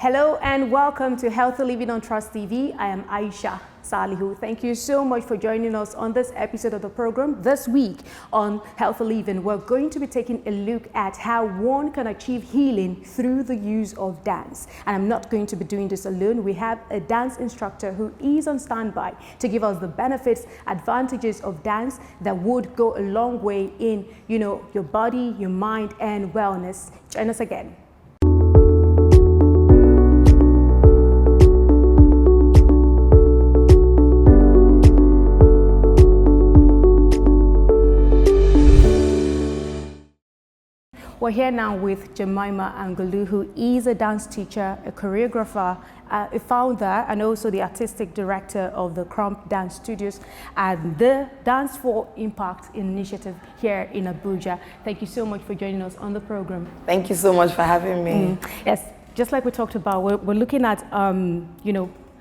Hello and welcome to Healthy Living on Trust TV. I am Aisha. Salihu. Thank you so much for joining us on this episode of the program. This week on Healthy Living, we're going to be taking a look at how one can achieve healing through the use of dance. And I'm not going to be doing this alone. We have a dance instructor who is on standby to give us the benefits, advantages of dance that would go a long way in, your body, your mind, and wellness. Join us again. We're here now with Jemima Angulu, who is a dance teacher, a choreographer, a founder, and also the artistic director of the Crump Dance Studios and the Dance for Impact initiative here in Abuja. Thank you so much for joining us on the program. Thank you so much for having me. Yes, just like we talked about, we're looking at,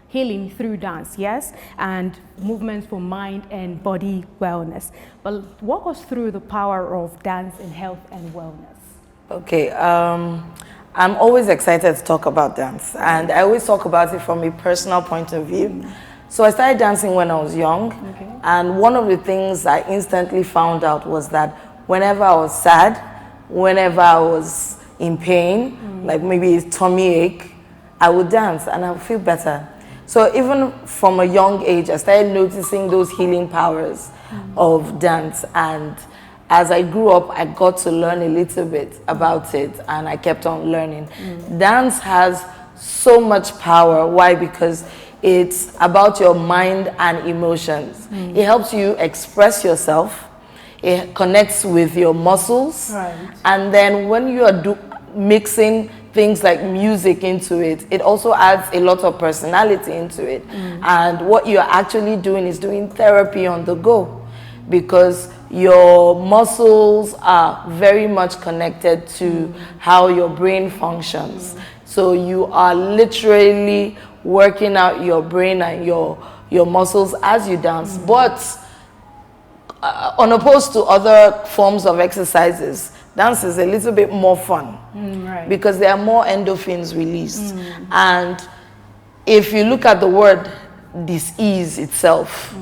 healing through dance, yes, and movements for mind and body wellness. But walk us through the power of dance in health and wellness. Okay, I'm always excited to talk about dance, and I always talk about it from a personal point of view. So I started dancing when I was young, and one of the things I instantly found out was that whenever I was sad, whenever I was in pain, like maybe a tummy ache, I would dance and I would feel better. So even from a young age, I started noticing those healing powers of dance, and as I grew up, I got to learn a little bit about it, and I kept on learning. Dance has so much power. Why? Because it's about your mind and emotions. It helps you express yourself. It connects with your muscles. Right. And then when you are mixing things like music into it, it also adds a lot of personality into it. And what you're actually doing is doing therapy on the go, because your muscles are very much connected to how your brain functions. So you are literally working out your brain and your muscles as you dance. But unopposed to other forms of exercises, dance is a little bit more fun, because there are more endorphins released. And if you look at the word dis-ease itself,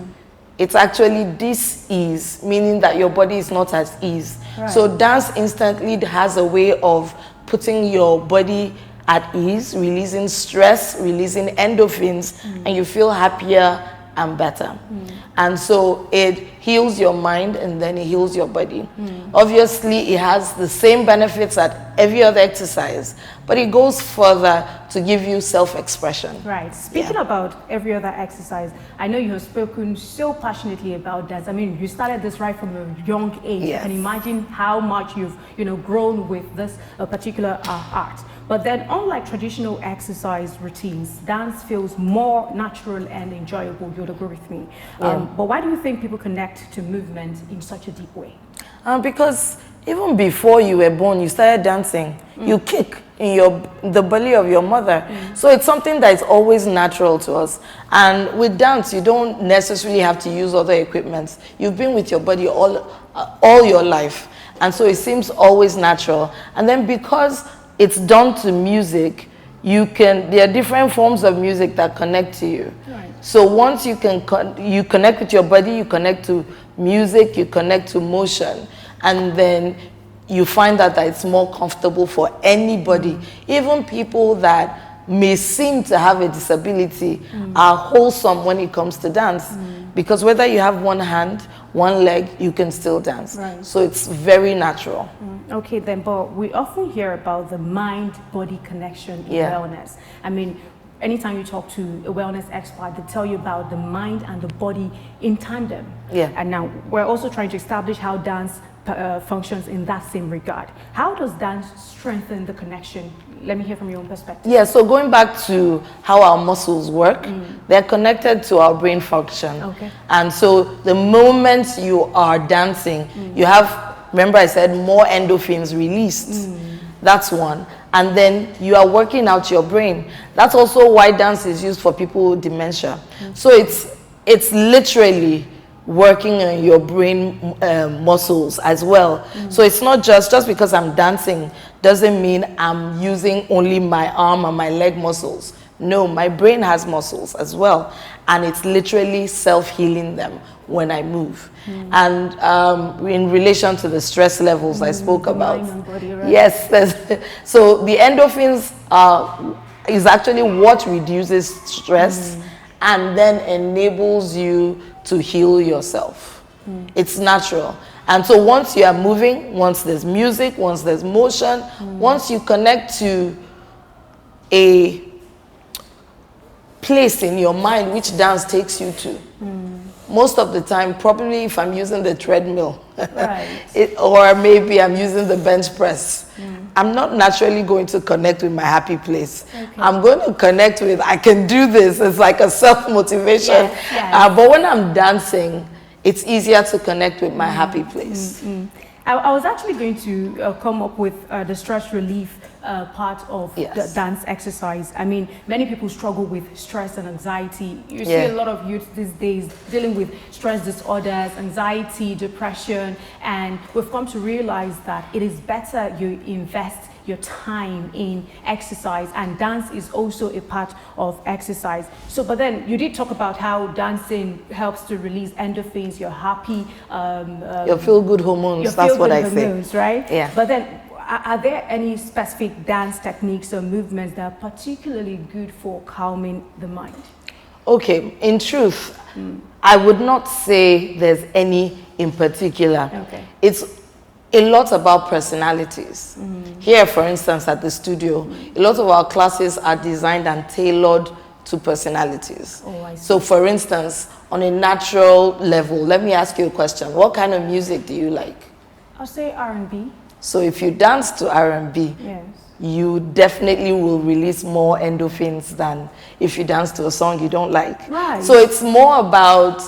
it's actually dis-ease, meaning that your body is not at ease. So dance instantly has a way of putting your body at ease, releasing stress, releasing endorphins, and you feel happier and better. And so it heals your mind, and then it heals your body. Obviously, it has the same benefits at every other exercise, but it goes further to give you self-expression. Right. Speaking about every other exercise, I know you have spoken so passionately about that. I mean, you started this right from a young age. Yes. I can imagine how much you've, grown with this particular art. But then, unlike traditional exercise routines, dance feels more natural and enjoyable. You'll agree with me. But why do you think people connect to movement in such a deep way? Because even before you were born, you started dancing. You kick in the belly of your mother. So it's something that is always natural to us. And with dance, you don't necessarily have to use other equipment. You've been with your body all your life. And so it seems always natural. And then because it's done to music, there are different forms of music that connect to you. Right. So once you connect with your body, you connect to music, you connect to motion, and then you find that it's more comfortable for anybody. Even people that may seem to have a disability are wholesome when it comes to dance, because whether you have one hand, one leg, you can still dance. Right. So it's very natural. Okay then, but we often hear about the mind-body connection in wellness. I mean, anytime you talk to a wellness expert, they tell you about the mind and the body in tandem. And now we're also trying to establish how dance functions in that same regard. How does dance strengthen the connection? Let me hear from your own perspective. Yeah, so going back to how our muscles work, they're connected to our brain function. And so the moment you are dancing, you have, remember I said, more endorphins released. That's one. And then you are working out your brain. That's also why dance is used for people with dementia. So it's literally working on your brain muscles as well. So it's not just because I'm dancing doesn't mean I'm using only my arm and my leg muscles. No, my brain has muscles as well, and it's literally self-healing them when I move. And in relation to the stress levels I spoke about, mind and body, right? yes, so the endorphins is actually what reduces stress and then enables you to heal yourself. It's natural. And so once you are moving, once there's music, once there's motion, once you connect to a place in your mind which dance takes you to, most of the time, probably if I'm using the treadmill, Right. or maybe I'm using the bench press, I'm not naturally going to connect with my happy place. Okay. I'm going to connect with, I can do this. It's like a self-motivation. Yes. But when I'm dancing, it's easier to connect with my happy place. I was actually going to come up with the stress relief part of the dance exercise. I mean, many people struggle with stress and anxiety. You see a lot of youth these days dealing with stress disorders, anxiety, depression, and we've come to realize that it is better you invest your time in exercise, and dance is also a part of exercise. So, but then you did talk about how dancing helps to release endorphins, you're happy, your feel-good hormones, that's what I hormones, say. Right? Yeah. But then, are there any specific dance techniques or movements that are particularly good for calming the mind? Okay, in truth, I would not say there's any in particular. Okay. It's a lot about personalities. Here, for instance, at the studio, a lot of our classes are designed and tailored to personalities. Oh, I see. So, for instance, on a natural level, let me ask you a question. What kind of music do you like? I'll say R&B. So, if you dance to R&B, Yes. you definitely will release more endorphins than if you dance to a song you don't like. Right. So it's more about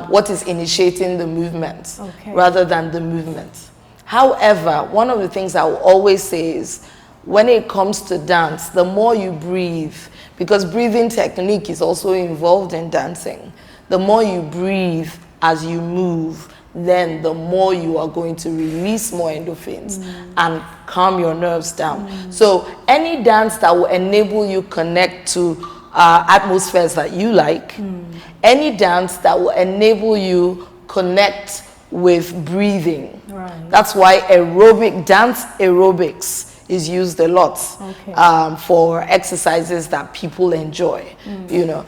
what is initiating the movement rather than the movement. However, one of the things I will always say is when it comes to dance, the more you breathe, because breathing technique is also involved in dancing, the more you breathe as you move, then the more you are going to release more endorphins and calm your nerves down. So any dance that will enable you connect to atmospheres that you like, any dance that will enable you connect with breathing. Right. That's why dance aerobics is used a lot for exercises that people enjoy, you know.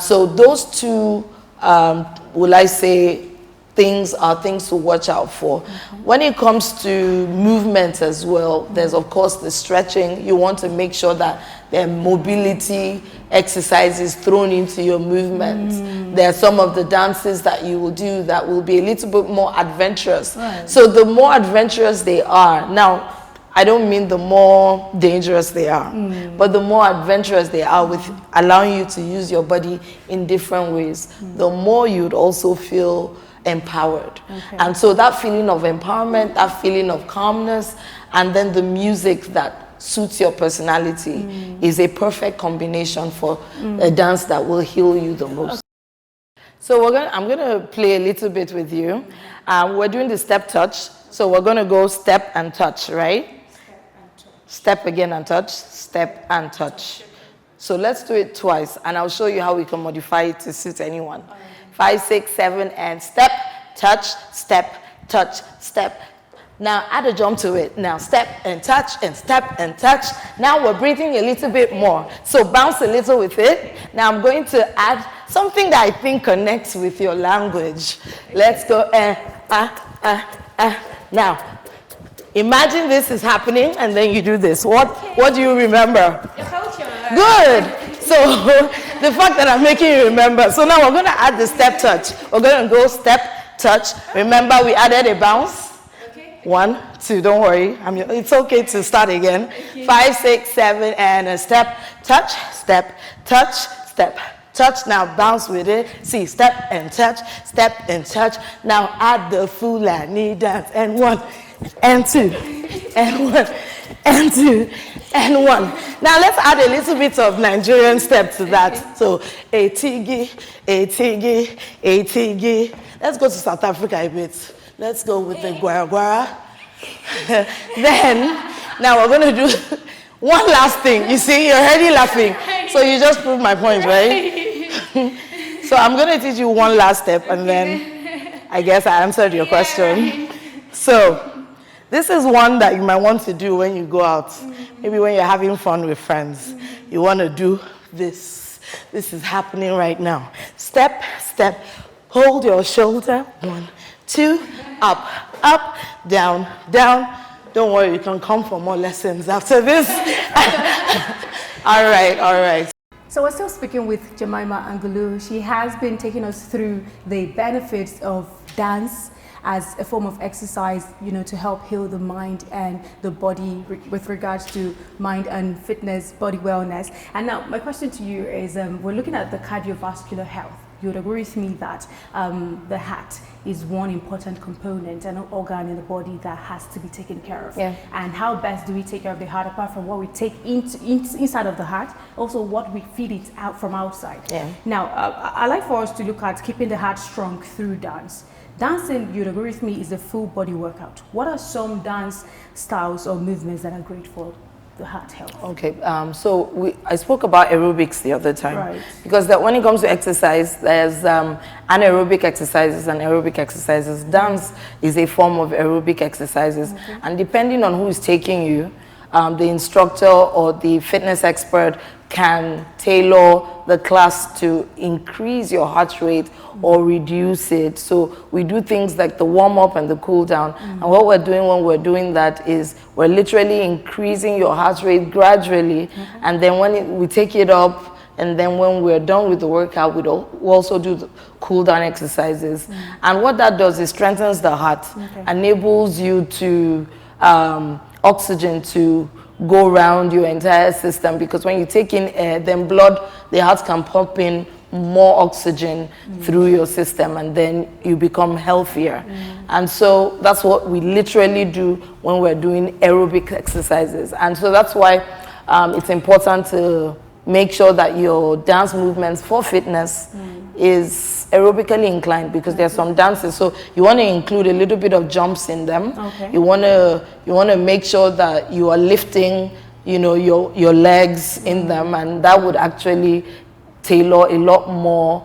So those two, will I say, things are things to watch out for. When it comes to movement as well, there's of course the stretching. You want to make sure that there are mobility exercises thrown into your movement. There are some of the dances that you will do that will be a little bit more adventurous. Right. So the more adventurous they are, now I don't mean the more dangerous they are, but the more adventurous they are with allowing you to use your body in different ways, the more you'd also feel empowered. And so that feeling of empowerment, that feeling of calmness, and then the music that suits your personality is a perfect combination for a dance that will heal you the most. So I'm gonna play a little bit with you. We're doing the step touch. So we're gonna go step and touch, right? Step again and touch, step and touch. So let's do it twice, and I'll show you how we can modify it to suit anyone. 5, 6, 7, and step, touch, step, touch, step. Now add a jump to it. Now step and touch and step and touch. Now we're breathing a little bit more. So bounce a little with it. Now I'm going to add something that I think connects with your language. Let's go. Now, imagine this is happening and then you do this. What do you remember? Your culture. Good. So the fact that I'm making you remember. So now we're going to add the step touch. We're going to go step, touch. Remember we added a bounce. 1, 2, don't worry. It's okay to start again. 5, 6, 7, and a step, touch, step, touch, step, touch. Now bounce with it. See, step and touch, step and touch. Now add the Fulani dance. And 1, and 2, and 1, and 2, and 1. Now let's add a little bit of Nigerian step to that. So, a tigi, a tigi, a tigi. Let's go to South Africa a bit. Let's go with the guara guara. Then, now we're going to do one last thing. You see, you're already laughing. So you just proved my point, right? So I'm going to teach you one last step, and then I guess I answered your question. So this is one that you might want to do when you go out. Maybe when you're having fun with friends. You want to do this. This is happening right now. Step, step. Hold your shoulder. 1, 2, up, up, down, down. Don't worry, you can come for more lessons after this. All right, all right. So we're still speaking with Jemima Angulu. She has been taking us through the benefits of dance as a form of exercise, you know, to help heal the mind and the body with regards to mind and fitness, body wellness. And now my question to you is, we're looking at the cardiovascular health. You would agree with me that the heart is one important component and an organ in the body that has to be taken care of. Yeah. And how best do we take care of the heart, apart from what we take inside of the heart, also what we feed it out from outside. Yeah. Now, I like for us to look at keeping the heart strong through dance. Dancing, you'd agree with me, is a full body workout. What are some dance styles or movements that are great for the heart health? Okay, so I spoke about aerobics the other time. Right. Because when it comes to exercise, there's anaerobic exercises and aerobic exercises. Dance is a form of aerobic exercises. Okay. And depending on who is taking you, the instructor or the fitness expert can tailor the class to increase your heart rate or reduce it. So we do things like the warm-up and the cool-down. And what we're doing when we're doing that is we're literally increasing your heart rate gradually. And then when we take it up, and then when we're done with the workout, we also do the cool-down exercises. And what that does is strengthens the heart, enables you to oxygen to go around your entire system, because when you take in air, then the heart can pump in more oxygen through your system, and then you become healthier. And so that's what we literally do when we're doing aerobic exercises. And so that's why it's important to make sure that your dance movements for fitness is aerobically inclined, because there are some dances, so you want to include a little bit of jumps in them. You want to make sure that you are lifting, you know, your legs in them, and that would actually tailor a lot more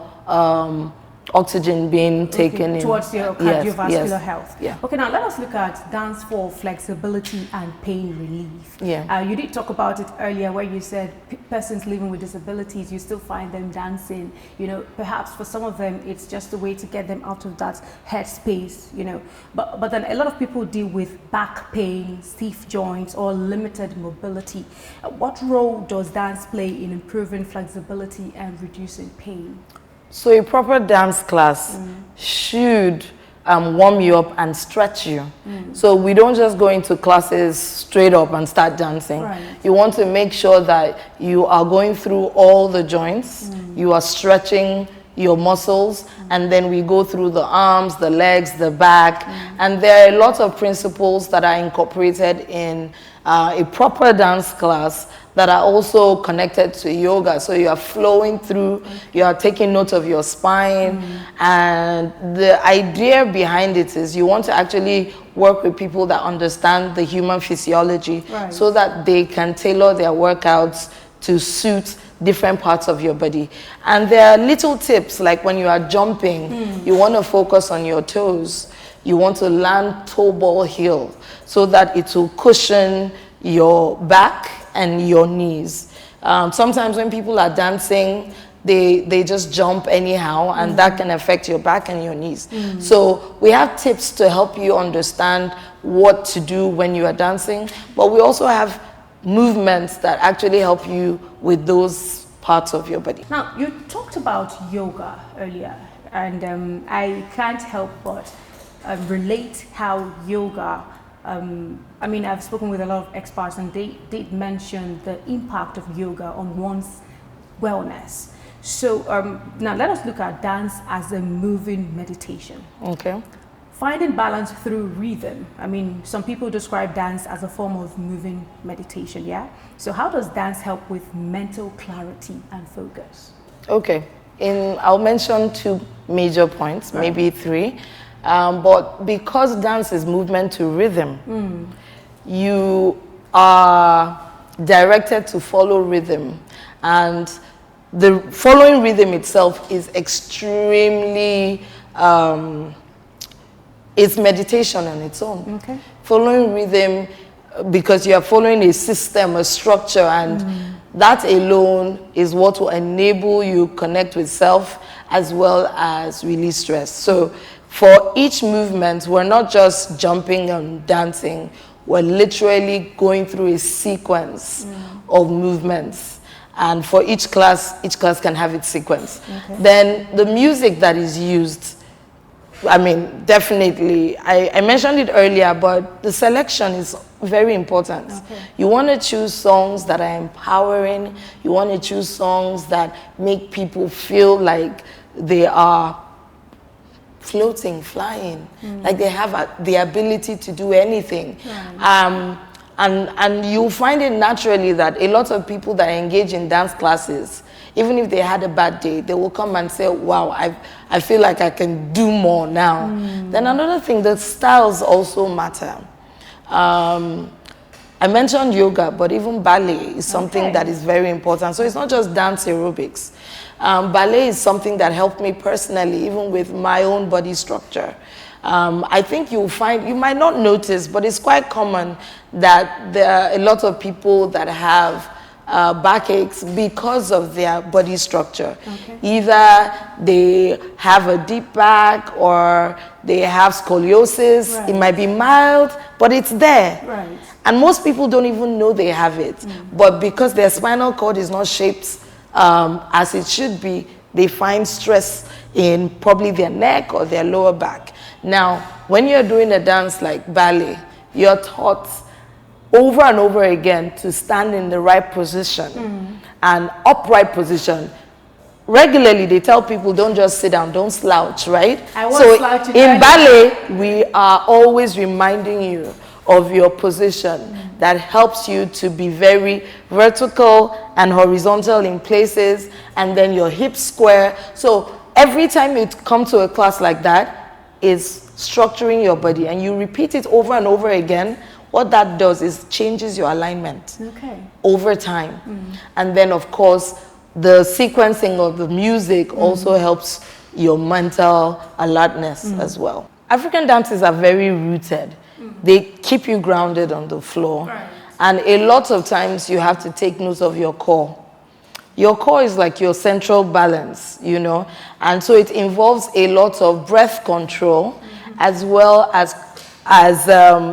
oxygen being taken in towards your cardiovascular health. Yeah. Okay, now let us look at dance for flexibility and pain relief. Yeah. You did talk about it earlier, where you said persons living with disabilities, you still find them dancing. You know, perhaps for some of them, it's just a way to get them out of that headspace. You know, but then a lot of people deal with back pain, stiff joints, or limited mobility. What role does dance play in improving flexibility and reducing pain? So a proper dance class should warm you up and stretch you. So we don't just go into classes straight up and start dancing. Right. You want to make sure that you are going through all the joints, you are stretching your muscles, and then we go through the arms, the legs, the back, and there are a lot of principles that are incorporated in a proper dance class that are also connected to yoga. So you are flowing through, you are taking note of your spine, and the idea behind it is you want to actually work with people that understand the human physiology, so that they can tailor their workouts to suit different parts of your body. And there are little tips, like when you are jumping, you want to focus on your toes. You want to land toe ball heel, so that it will cushion your back and your knees. Sometimes when people are dancing, they just jump anyhow, and that can affect your back and your knees. So we have tips to help you understand what to do when you are dancing, but we also have movements that actually help you with those parts of your body. Now, you talked about yoga earlier, and I can't help but relate how yoga, I mean, I've spoken with a lot of experts, and they did mention the impact of yoga on one's wellness. So now let us look at dance as a moving meditation. Okay. Finding balance through rhythm. I mean, some people describe dance as a form of moving meditation, yeah? So how does dance help with mental clarity and focus? Okay. I'll mention two major points, maybe three. But because dance is movement to rhythm, you are directed to follow rhythm. And the following rhythm itself is extremely, it's meditation on its own. Okay. Following rhythm, because you are following a system, a structure, and that alone is what will enable you connect with self as well as release stress. So for each movement, we're not just jumping and dancing, we're literally going through a sequence of movements. And for each class can have its sequence. Okay. Then the music that is used, I mean, definitely, I mentioned it earlier, but the selection is very important. Okay. You want to choose songs that are empowering. You want to choose songs that make people feel like they are floating, flying, like they have the ability to do anything. Right. And you'll find it naturally that a lot of people that engage in dance classes, even if they had a bad day, they will come and say, wow, I feel like I can do more now. Then another thing, the styles also matter. I mentioned yoga, but even ballet is something that is very important. So it's not just dance aerobics. Ballet is something that helped me personally, even with my own body structure. I think you'll find, you might not notice, but it's quite common that there are a lot of people that have backaches because of their body structure. Okay. Either they have a deep back or they have scoliosis. Right. It might be mild, but it's there. Right. And most people don't even know they have it. But because their spinal cord is not shaped as it should be, they find stress in probably their neck or their lower back. Now, when you're doing a dance like ballet, you're taught over and over again to stand in the right position, an upright position. Regularly, they tell people don't just sit down, don't slouch, right? So in ballet, we are always reminding you of your position. That helps you to be very vertical and horizontal in places, and then your hips square. So every time you come to a class like that, is structuring your body, and you repeat it over and over again. What that does is changes your alignment over time. And then, of course, the sequencing of the music also helps your mental alertness as well. African dances are very rooted. They keep you grounded on the floor. Right. And a lot of times you have to take note of your core. Your core is like your central balance, you know, and so it involves a lot of breath control as well as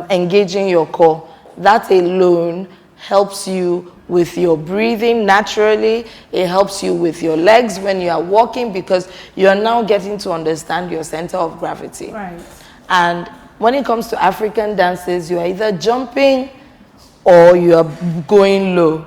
engaging your core. That alone helps you with your breathing naturally. It helps you with your legs when you are walking, because you are now getting to understand your center of gravity. Right. And when it comes to African dances, you are either jumping or you are going low.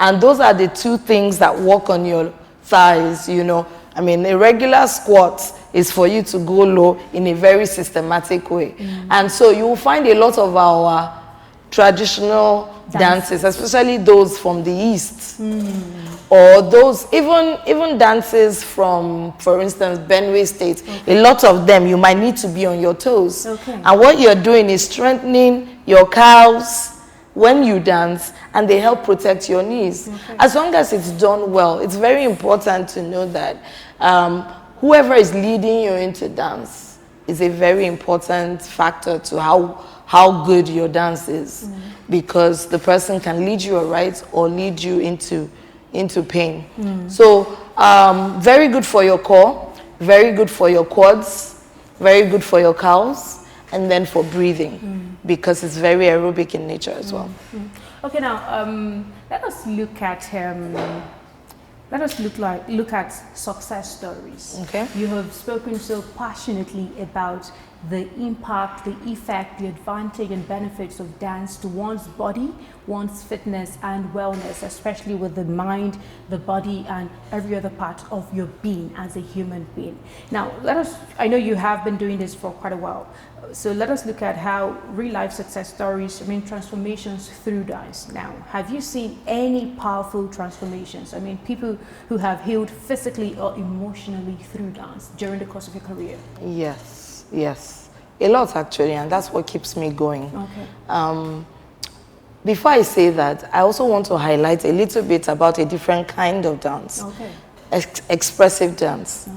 And those are the two things that work on your thighs, you know. I mean, a regular squat is for you to go low in a very systematic way. And so you will find a lot of our traditional dances, especially those from the East, or those, even dances from, for instance, Benue State. A lot of them, you might need to be on your toes. And what you're doing is strengthening your calves when you dance, and they help protect your knees. As long as it's done well, it's very important to know that whoever is leading you into dance is a very important factor to how good your dance is, because the person can lead you aright or lead you into pain. So very good for your core, very good for your quads, very good for your calves, and then for breathing, because it's very aerobic in nature as well. Okay, now let us look at success stories. Okay, you have spoken so passionately about the impact, the effect, the advantage and benefits of dance to one's body, one's fitness and wellness, especially with the mind, the body and every other part of your being as a human being. Now, I know you have been doing this for quite a while, so let us look at how real life success stories, transformations through dance. Now, have you seen any powerful transformations? People who have healed physically or emotionally through dance during the course of your career? Yes. Yes, a lot actually, and that's what keeps me going. Okay. Before I say that, I also want to highlight a little bit about a different kind of dance. Okay. Expressive dance,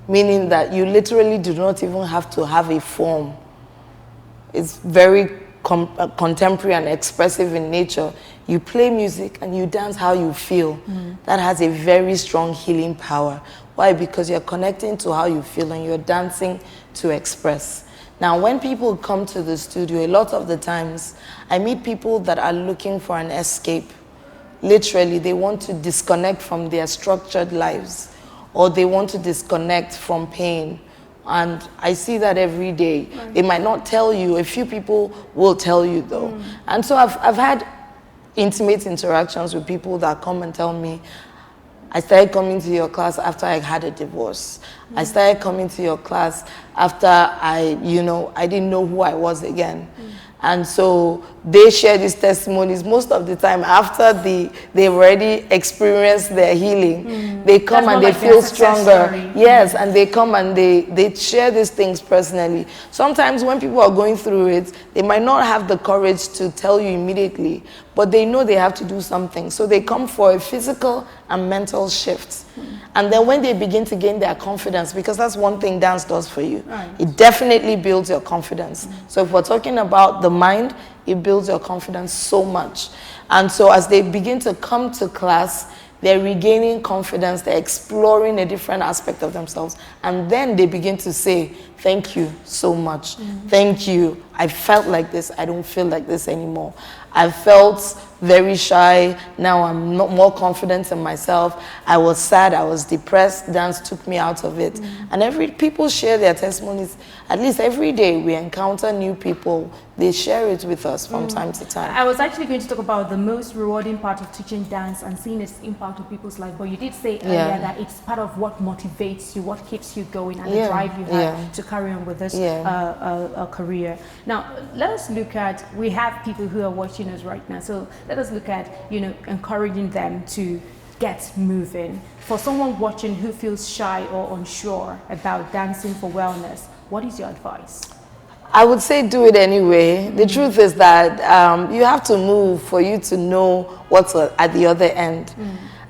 meaning that you literally do not even have to have a form. It's very contemporary and expressive in nature. You play music and you dance how you feel. That has a very strong healing power. Why? Because you're connecting to how you feel and you're dancing to express. Now, when people come to the studio, a lot of the times, I meet people that are looking for an escape. Literally, they want to disconnect from their structured lives, or they want to disconnect from pain. And I see that every day. Right. They might not tell you, a few people will tell you though. And so I've had intimate interactions with people that come and tell me, I started coming to your class after I had a divorce. I started coming to your class after I didn't know who I was again. And so they share these testimonies most of the time after they've already experienced their healing. They come and they feel stronger. Yes, and they come and they share these things personally. Sometimes when people are going through it, they might not have the courage to tell you immediately, but they know they have to do something. So they come for a physical and mental shift. And then when they begin to gain their confidence, because that's one thing dance does for you, it definitely builds your confidence. So if we're talking about the mind, it builds your confidence so much. And so as they begin to come to class, they're regaining confidence, they're exploring a different aspect of themselves. And then they begin to say, thank you so much. Thank you. I felt like this. I don't feel like this anymore. I felt very shy. Now I'm not more confident in myself. I was sad. I was depressed. Dance took me out of it. And people share their testimonies. At least every day we encounter new people. They share it with us from time to time. I was actually going to talk about the most rewarding part of teaching dance and seeing its impact on people's life. But you did say earlier that it's part of what motivates you, what keeps you going, and the drive you have to carry on with this career. Now, let us look at, we have people who are watching us right now. So let us look at, encouraging them to get moving. For someone watching who feels shy or unsure about dancing for wellness, what is your advice? I would say do it anyway. The truth is that you have to move for you to know what's at the other end.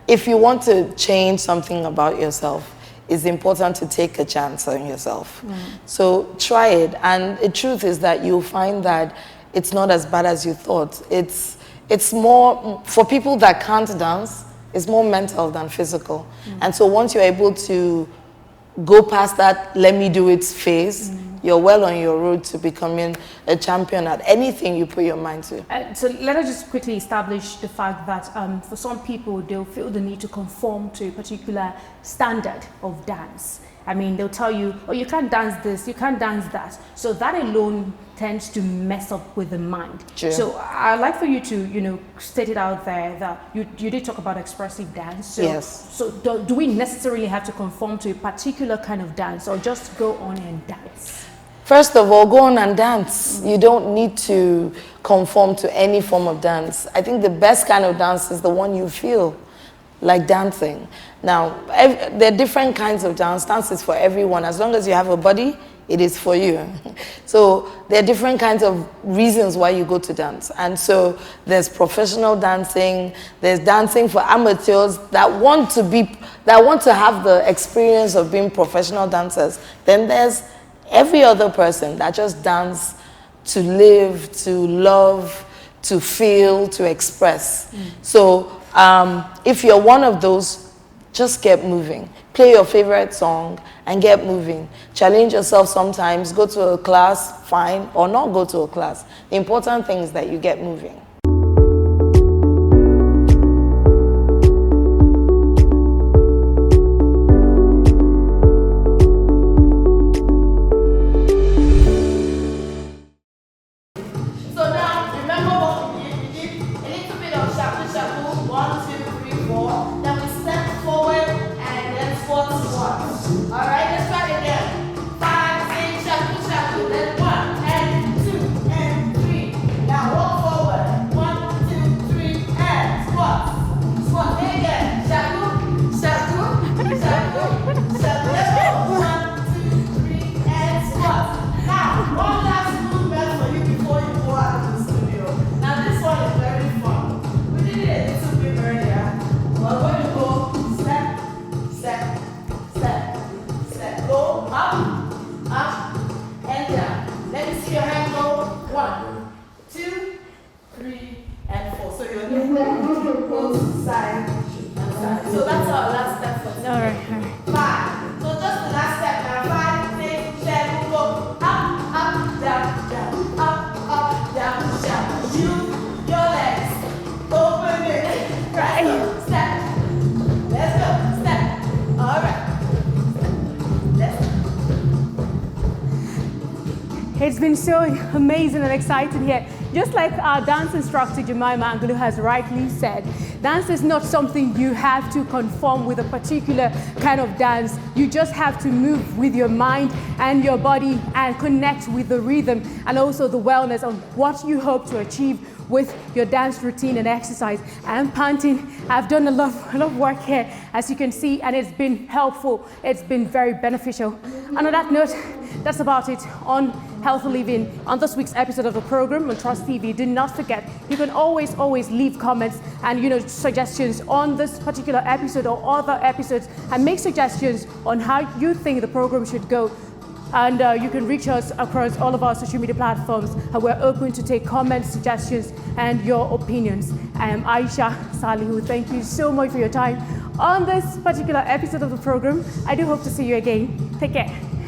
If you want to change something about yourself, it's important to take a chance on yourself. So try it. And the truth is that you'll find that it's not as bad as you thought. It's more, for people that can't dance, it's more mental than physical. And so once you're able to go past that let me do it phase, you're well on your road to becoming a champion at anything you put your mind to. So let us just quickly establish the fact that for some people, they'll feel the need to conform to a particular standard of dance. I mean, they'll tell you, oh, you can't dance this, you can't dance that. So that alone tends to mess up with the mind. True. So I'd like for you to, state it out there that you did talk about expressive dance. So, yes. So do we necessarily have to conform to a particular kind of dance or just go on and dance? First of all, go on and dance. You don't need to conform to any form of dance. I think the best kind of dance is the one you feel like dancing. Now, there are different kinds of dance. Dance is for everyone. As long as you have a body, it is for you. So there are different kinds of reasons why you go to dance. And so there's professional dancing, there's dancing for amateurs that want to have the experience of being professional dancers. Then there's every other person that just dance to live, to love, to feel, to express. So if you're one of those, just get moving. Play your favorite song and get moving. Challenge yourself sometimes. Go to a class, fine, or not go to a class. The important thing is that you get moving. Now walk forward. So that's our last step for today. All right. 5. So just the last step now. 5, 6, 7, go. Up, down, down. Up, down, down. Use your legs. Open it. Right. Step. Let's go. Step. All right. Let's go. It's been so amazing and exciting here. Just like our dance instructor, Jemima Angulu, has rightly said, dance is not something you have to conform with a particular kind of dance. You just have to move with your mind and your body and connect with the rhythm and also the wellness of what you hope to achieve with your dance routine and exercise. And panting, I've done a lot of work here, as you can see, and it's been helpful. It's been very beneficial. And on that note, that's about it on Healthy Living on this week's episode of the program on Trust TV. Do not forget, you can always leave comments and suggestions on this particular episode or other episodes, and make suggestions on how you think the program should go. And you can reach us across all of our social media platforms, and we're open to take comments, suggestions, and your opinions. I am Aisha, Salihu. Thank you so much for your time on this particular episode of the program. I do hope to see you again. Take care.